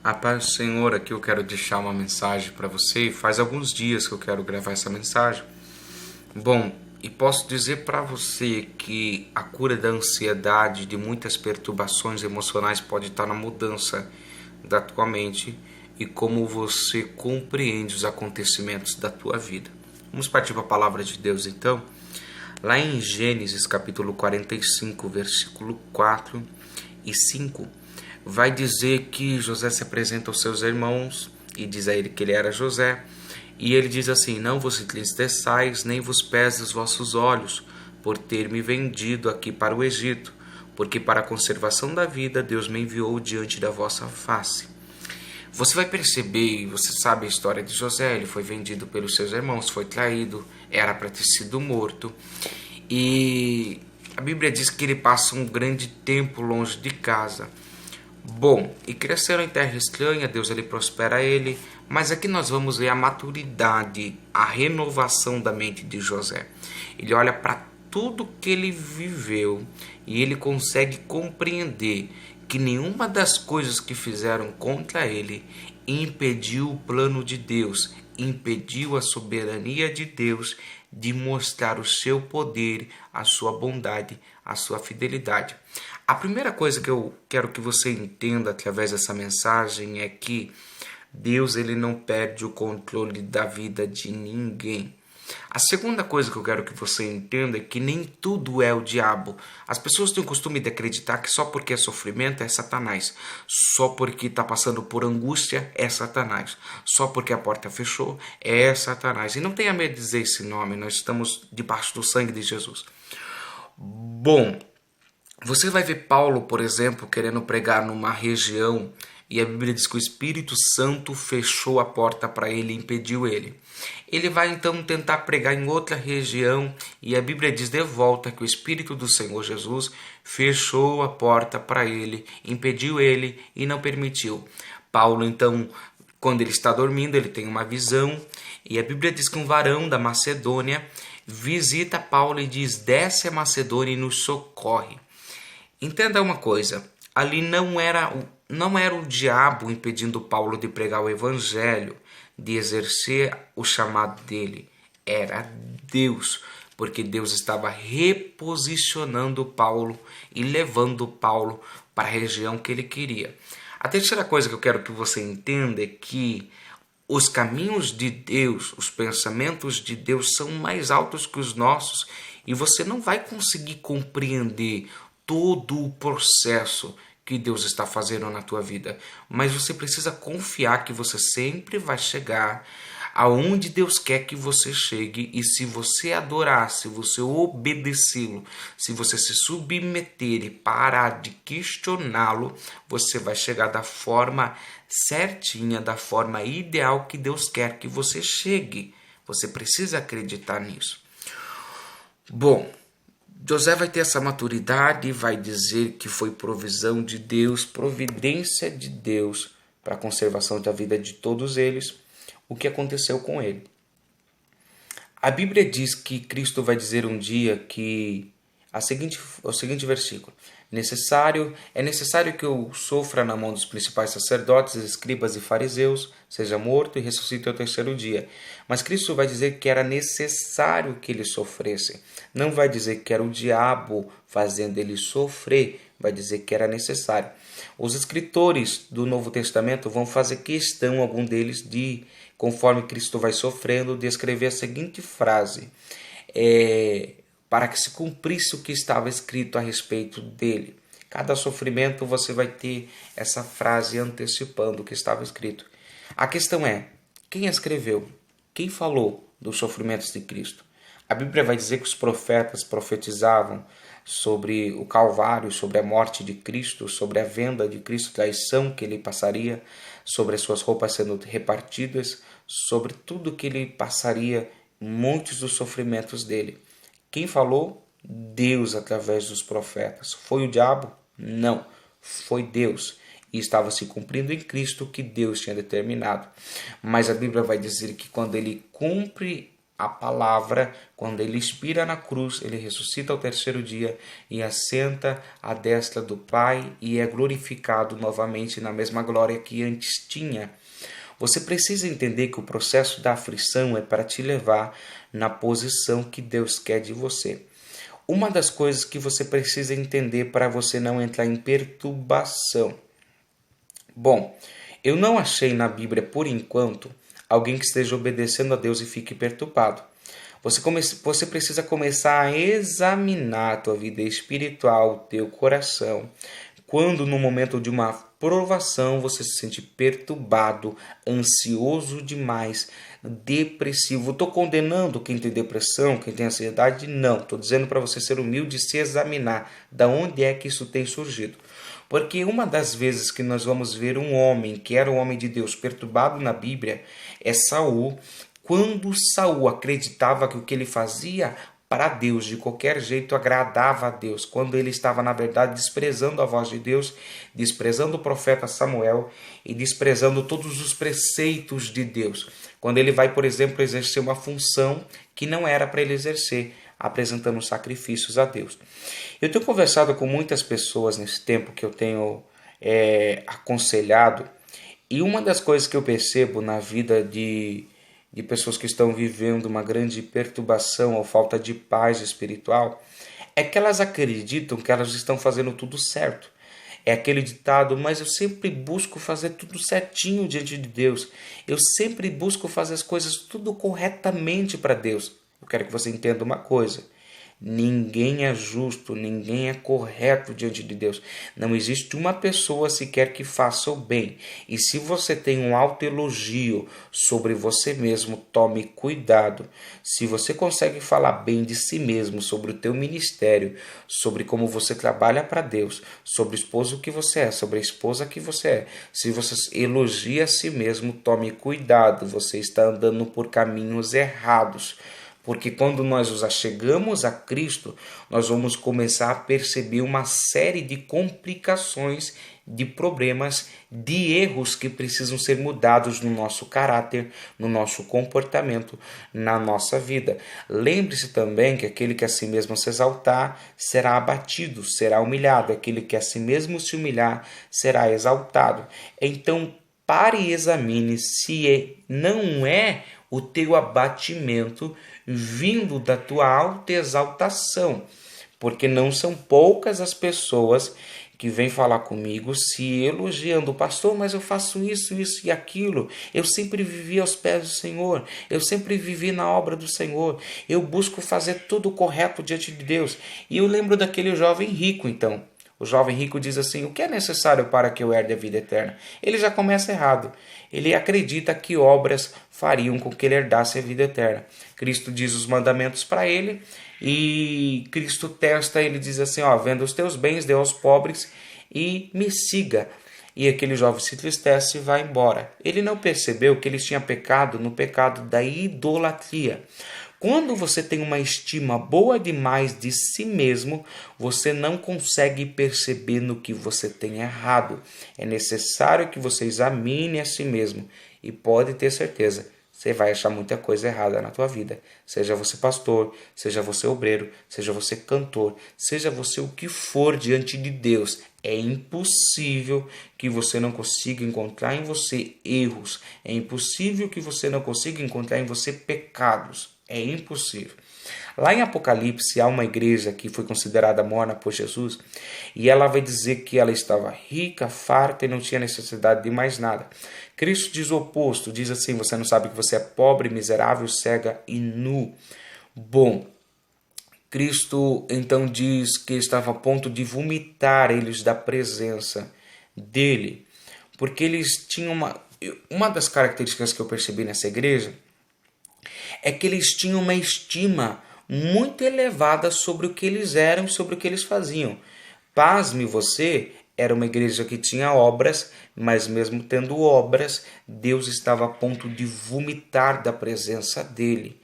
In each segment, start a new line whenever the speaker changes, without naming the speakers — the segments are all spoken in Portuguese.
A paz do Senhor, aqui eu quero deixar uma mensagem para você. Faz alguns dias que eu quero gravar essa mensagem. Bom, e posso dizer para você que a cura da ansiedade, de muitas perturbações emocionais, pode estar na mudança da tua mente e como você compreende os acontecimentos da tua vida. Vamos partir para a palavra de Deus então. Lá em Gênesis capítulo 45, versículo 4 e 5, vai dizer que José se apresenta aos seus irmãos e diz a ele que ele era José. E ele diz assim: não vos entristeçais, nem vos pese os vossos olhos, por ter me vendido aqui para o Egito, porque para a conservação da vida Deus me enviou diante da vossa face. Você vai perceber, você sabe a história de José, ele foi vendido pelos seus irmãos, foi traído, era para ter sido morto. E a Bíblia diz que ele passa um grande tempo longe de casa. Bom, e cresceram em terra estranha, Deus ele prospera ele, mas aqui nós vamos ver a maturidade, a renovação da mente de José. Ele olha para tudo que ele viveu e ele consegue compreender que nenhuma das coisas que fizeram contra ele impediu o plano de Deus, impediu a soberania de Deus de mostrar o seu poder, a sua bondade, a sua fidelidade. A primeira coisa que eu quero que você entenda através dessa mensagem é que Deus ele não perde o controle da vida de ninguém. A segunda coisa que eu quero que você entenda é que nem tudo é o diabo. As pessoas têm o costume de acreditar que só porque é sofrimento é Satanás. Só porque está passando por angústia é Satanás. Só porque a porta fechou é Satanás. E não tenha medo de dizer esse nome, nós estamos debaixo do sangue de Jesus. Bom, você vai ver Paulo, por exemplo, querendo pregar numa região e a Bíblia diz que o Espírito Santo fechou a porta para ele e impediu ele. Ele vai então tentar pregar em outra região e a Bíblia diz de volta que o Espírito do Senhor Jesus fechou a porta para ele, impediu ele e não permitiu. Paulo então, quando ele está dormindo, ele tem uma visão e a Bíblia diz que um varão da Macedônia visita Paulo e diz: desce a Macedônia e nos socorre. Entenda uma coisa, ali não era o diabo impedindo Paulo de pregar o evangelho, de exercer o chamado dele, era Deus, porque Deus estava reposicionando Paulo e levando Paulo para a região que ele queria. A terceira coisa que eu quero que você entenda é que os caminhos de Deus, os pensamentos de Deus são mais altos que os nossos e você não vai conseguir compreender todo o processo que Deus está fazendo na tua vida, mas você precisa confiar que você sempre vai chegar aonde Deus quer que você chegue, e se você adorar, se você obedecê-lo, se você se submeter e parar de questioná-lo, você vai chegar da forma certinha, da forma ideal que Deus quer que você chegue. Você precisa acreditar nisso. Bom, José vai ter essa maturidade e vai dizer que foi provisão de Deus, providência de Deus para a conservação da vida de todos eles, o que aconteceu com ele. A Bíblia diz que Cristo vai dizer um dia que o seguinte versículo: é necessário que eu sofra na mão dos principais sacerdotes, escribas e fariseus, seja morto e ressuscite ao terceiro dia. Mas Cristo vai dizer que era necessário que ele sofresse. Não vai dizer que era o diabo fazendo ele sofrer, vai dizer que era necessário. Os escritores do Novo Testamento vão fazer questão, algum deles, de, conforme Cristo vai sofrendo, de escrever a seguinte frase: para que se cumprisse o que estava escrito a respeito dele. Cada sofrimento você vai ter essa frase antecipando o que estava escrito. A questão é, quem escreveu? Quem falou dos sofrimentos de Cristo? A Bíblia vai dizer que os profetas profetizavam sobre o Calvário, sobre a morte de Cristo, sobre a venda de Cristo, traição que ele passaria, sobre as suas roupas sendo repartidas, sobre tudo que ele passaria, muitos dos sofrimentos dele. Quem falou? Deus através dos profetas. Foi o diabo? Não, foi Deus. E estava se cumprindo em Cristo o que Deus tinha determinado. Mas a Bíblia vai dizer que quando ele cumpre a palavra, quando ele expira na cruz, ele ressuscita ao terceiro dia e assenta à destra do Pai e é glorificado novamente na mesma glória que antes tinha. Você precisa entender que o processo da aflição é para te levar na posição que Deus quer de você. Uma das coisas que você precisa entender para você não entrar em perturbação. Bom, eu não achei na Bíblia, por enquanto, alguém que esteja obedecendo a Deus e fique perturbado. Você precisa começar a examinar a tua vida espiritual, o teu coração. Quando no momento de uma provação você se sente perturbado, ansioso demais, depressivo. Estou condenando quem tem depressão, quem tem ansiedade? Não. Estou dizendo para você ser humilde e se examinar da onde é que isso tem surgido. Porque uma das vezes que nós vamos ver um homem, que era um homem de Deus, perturbado na Bíblia, é Saul. Quando Saul acreditava que o que ele fazia para Deus, de qualquer jeito, agradava a Deus, quando ele estava, na verdade, desprezando a voz de Deus, desprezando o profeta Samuel e desprezando todos os preceitos de Deus. Quando ele vai, por exemplo, exercer uma função que não era para ele exercer, apresentando sacrifícios a Deus. Eu tenho conversado com muitas pessoas nesse tempo que eu tenho aconselhado, e uma das coisas que eu percebo na vida de pessoas que estão vivendo uma grande perturbação ou falta de paz espiritual, é que elas acreditam que elas estão fazendo tudo certo. É aquele ditado, mas eu sempre busco fazer tudo certinho diante de Deus. Eu sempre busco fazer as coisas tudo corretamente para Deus. Eu quero que você entenda uma coisa. Ninguém é justo, ninguém é correto diante de Deus. Não existe uma pessoa sequer que faça o bem. E se você tem um autoelogio sobre você mesmo, tome cuidado. Se você consegue falar bem de si mesmo, sobre o teu ministério, sobre como você trabalha para Deus, sobre o esposo que você é, sobre a esposa que você é, se você elogia a si mesmo, tome cuidado. Você está andando por caminhos errados. Porque quando nós nos achegamos a Cristo, nós vamos começar a perceber uma série de complicações, de problemas, de erros que precisam ser mudados no nosso caráter, no nosso comportamento, na nossa vida. Lembre-se também que aquele que a si mesmo se exaltar será abatido, será humilhado. Aquele que a si mesmo se humilhar será exaltado. Então, pare e examine se não é o teu abatimento vindo da tua autoexaltação, porque não são poucas as pessoas que vêm falar comigo se elogiando, pastor, mas eu faço isso, isso e aquilo, eu sempre vivi aos pés do Senhor, eu sempre vivi na obra do Senhor, eu busco fazer tudo correto diante de Deus. E eu lembro daquele jovem rico, então. O jovem rico diz assim, o que é necessário para que eu herde a vida eterna? Ele já começa errado. Ele acredita que obras fariam com que ele herdasse a vida eterna. Cristo diz os mandamentos para ele e Cristo testa, ele diz assim, venda os teus bens, dê aos pobres e me siga. E aquele jovem se entristece e vai embora. Ele não percebeu que ele tinha pecado no pecado da idolatria. Quando você tem uma estima boa demais de si mesmo, você não consegue perceber no que você tem errado. É necessário que você examine a si mesmo e pode ter certeza, você vai achar muita coisa errada na tua vida. Seja você pastor, seja você obreiro, seja você cantor, seja você o que for diante de Deus. É impossível que você não consiga encontrar em você erros. É impossível que você não consiga encontrar em você pecados. É impossível. Lá em Apocalipse há uma igreja que foi considerada morna por Jesus e ela vai dizer que ela estava rica, farta e não tinha necessidade de mais nada. Cristo diz o oposto, diz assim, você não sabe que você é pobre, miserável, cega e nu. Bom, Cristo então diz que estava a ponto de vomitar eles da presença dele, porque eles tinham uma das características que eu percebi nessa igreja é que eles tinham uma estima muito elevada sobre o que eles eram e sobre o que eles faziam. Pasme você, era uma igreja que tinha obras, mas mesmo tendo obras, Deus estava a ponto de vomitar da presença dele.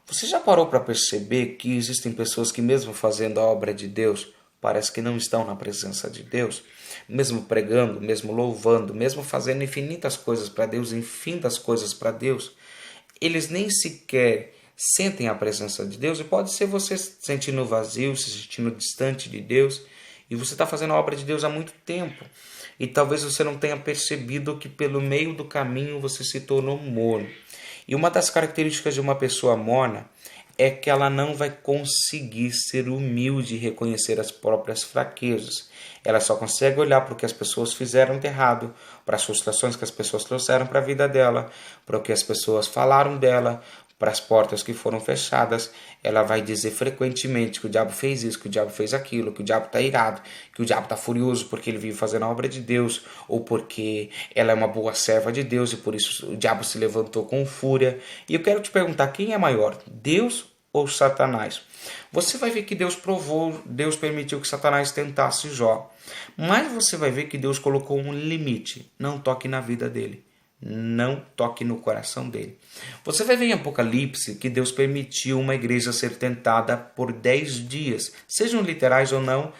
Você já parou para perceber que existem pessoas que mesmo fazendo a obra de Deus, parece que não estão na presença de Deus? Mesmo pregando, mesmo louvando, mesmo fazendo infinitas coisas para Deus, infinitas coisas para Deus, eles nem sequer sentem a presença de Deus, e pode ser você se sentindo vazio, se sentindo distante de Deus, e você está fazendo a obra de Deus há muito tempo, e talvez você não tenha percebido que pelo meio do caminho você se tornou morno. E uma das características de uma pessoa morna é que ela não vai conseguir ser humilde e reconhecer as próprias fraquezas. Ela só consegue olhar para o que as pessoas fizeram de errado, para as frustrações que as pessoas trouxeram para a vida dela, para o que as pessoas falaram dela, para as portas que foram fechadas. Ela vai dizer frequentemente que o diabo fez isso, que o diabo fez aquilo, que o diabo está irado, que o diabo está furioso porque ele vive fazendo a obra de Deus, ou porque ela é uma boa serva de Deus e por isso o diabo se levantou com fúria. E eu quero te perguntar, quem é maior, Deus ou Satanás? Você vai ver que Deus permitiu que Satanás tentasse Jó, mas você vai ver que Deus colocou um limite: não toque na vida dele, não toque no coração dele. Você vai ver em Apocalipse que Deus permitiu uma igreja ser tentada por 10 dias, sejam literais ou não.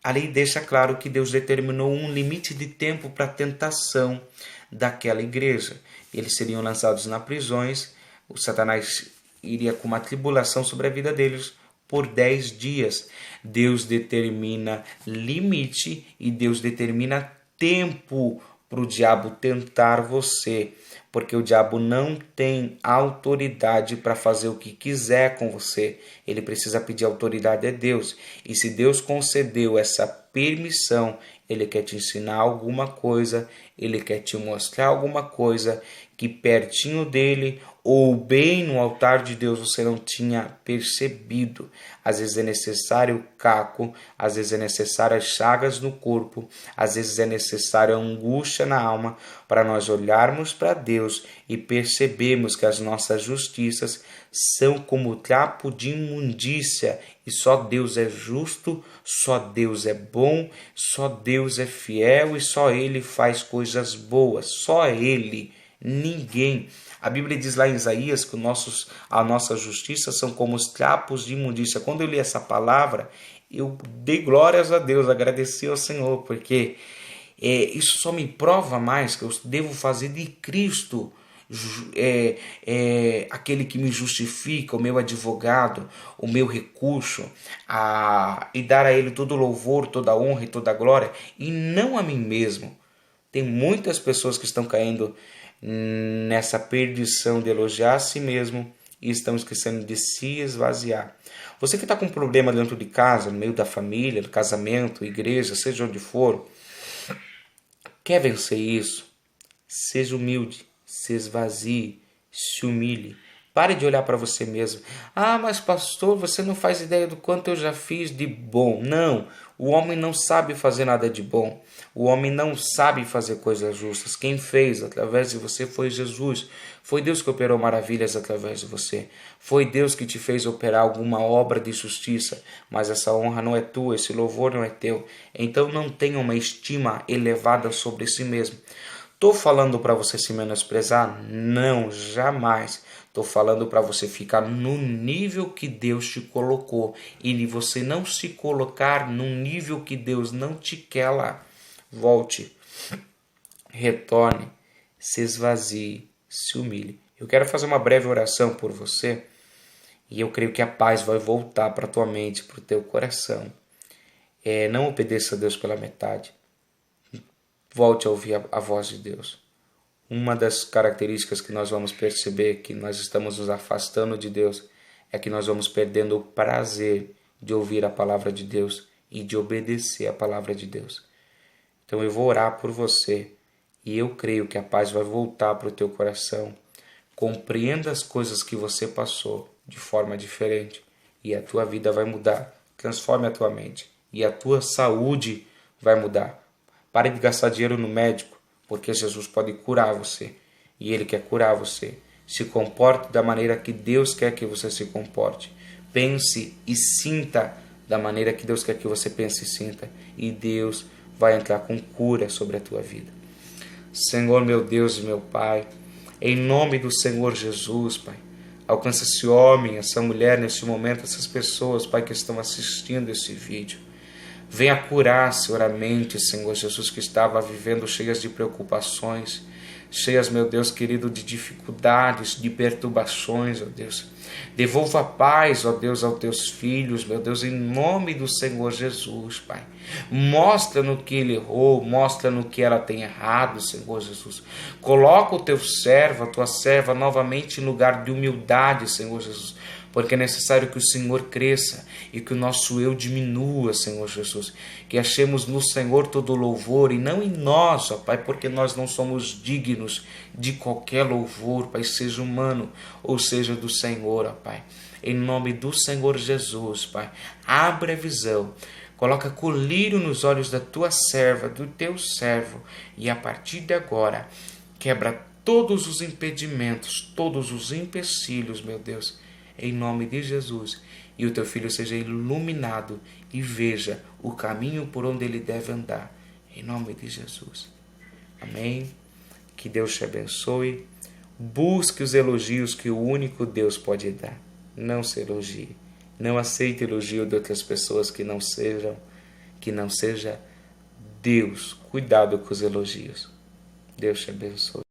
Ali deixa claro que Deus determinou um limite de tempo para a tentação daquela igreja. Eles seriam lançados nas prisões, o Satanás iria com uma tribulação sobre a vida deles por 10 dias. Deus determina limite e Deus determina tempo para o diabo tentar você, porque o diabo não tem autoridade para fazer o que quiser com você. Ele precisa pedir autoridade a Deus, e se Deus concedeu essa permissão, ele quer te ensinar alguma coisa, ele quer te mostrar alguma coisa que pertinho dele ou bem no altar de Deus você não tinha percebido. Às vezes é necessário caco, às vezes é necessário as chagas no corpo, às vezes é necessário a angústia na alma para nós olharmos para Deus e percebermos que as nossas justiças são como trapo de imundícia, e só Deus é justo, só Deus é bom, só Deus é fiel e só Ele faz coisas boas, só Ele, ninguém. A Bíblia diz lá em Isaías que a nossa justiça são como os trapos de imundícia. Quando eu li essa palavra, eu dei glórias a Deus, agradeci ao Senhor, porque isso só me prova mais que eu devo fazer de Cristo aquele que me justifica, o meu advogado, o meu recurso, e dar a Ele todo o louvor, toda a honra e toda a glória, e não a mim mesmo. Tem muitas pessoas que estão caindo nessa perdição de elogiar a si mesmo e estão esquecendo de se esvaziar. Você que está com um problema dentro de casa, no meio da família, do casamento, igreja, seja onde for, quer vencer isso? Seja humilde, se esvazie, se humilhe. Pare de olhar para você mesmo. Ah, mas pastor, você não faz ideia do quanto eu já fiz de bom. Não, o homem não sabe fazer nada de bom. O homem não sabe fazer coisas justas. Quem fez através de você foi Jesus. Foi Deus que operou maravilhas através de você. Foi Deus que te fez operar alguma obra de justiça. Mas essa honra não é tua, esse louvor não é teu. Então não tenha uma estima elevada sobre si mesmo. Estou falando para você se menosprezar? Não, jamais. Estou falando para você ficar no nível que Deus te colocou e você não se colocar num nível que Deus não te quer lá. Volte, retorne, se esvazie, se humilhe. Eu quero fazer uma breve oração por você e eu creio que a paz vai voltar para a tua mente, para o teu coração. Não obedeça a Deus pela metade. Volte a ouvir a voz de Deus. Uma das características que nós vamos perceber que nós estamos nos afastando de Deus é que nós vamos perdendo o prazer de ouvir a palavra de Deus e de obedecer a palavra de Deus. Então eu vou orar por você e eu creio que a paz vai voltar para o teu coração. Compreenda as coisas que você passou de forma diferente e a tua vida vai mudar. Transforme a tua mente e a tua saúde vai mudar. Pare de gastar dinheiro no médico, porque Jesus pode curar você e Ele quer curar você. Se comporte da maneira que Deus quer que você se comporte. Pense e sinta da maneira que Deus quer que você pense e sinta. E Deus vai entrar com cura sobre a tua vida. Senhor, meu Deus e meu Pai, em nome do Senhor Jesus, Pai, alcança esse homem, essa mulher nesse momento, essas pessoas, Pai, que estão assistindo esse vídeo. Venha curar, Senhor, a mente, Senhor Jesus, que estava vivendo cheias de preocupações, cheias, meu Deus querido, de dificuldades, de perturbações, ó Deus. Devolva a paz, ó Deus, aos teus filhos, meu Deus, em nome do Senhor Jesus, Pai. Mostra no que ele errou, mostra no que ela tem errado, Senhor Jesus. Coloca o teu servo, a tua serva, novamente em lugar de humildade, Senhor Jesus, porque é necessário que o Senhor cresça e que o nosso eu diminua, Senhor Jesus. Que achemos no Senhor todo louvor e não em nós, ó Pai, porque nós não somos dignos de qualquer louvor, Pai, seja humano ou seja do Senhor, ó Pai. Em nome do Senhor Jesus, Pai, abre a visão, coloca colírio nos olhos da tua serva, do teu servo, e a partir de agora, quebra todos os impedimentos, todos os empecilhos, meu Deus, em nome de Jesus, e o teu filho seja iluminado e veja o caminho por onde ele deve andar, em nome de Jesus. Amém? Que Deus te abençoe. Busque os elogios que o único Deus pode dar. Não se elogie. Não aceite elogio de outras pessoas que não seja Deus. Cuidado com os elogios. Deus te abençoe.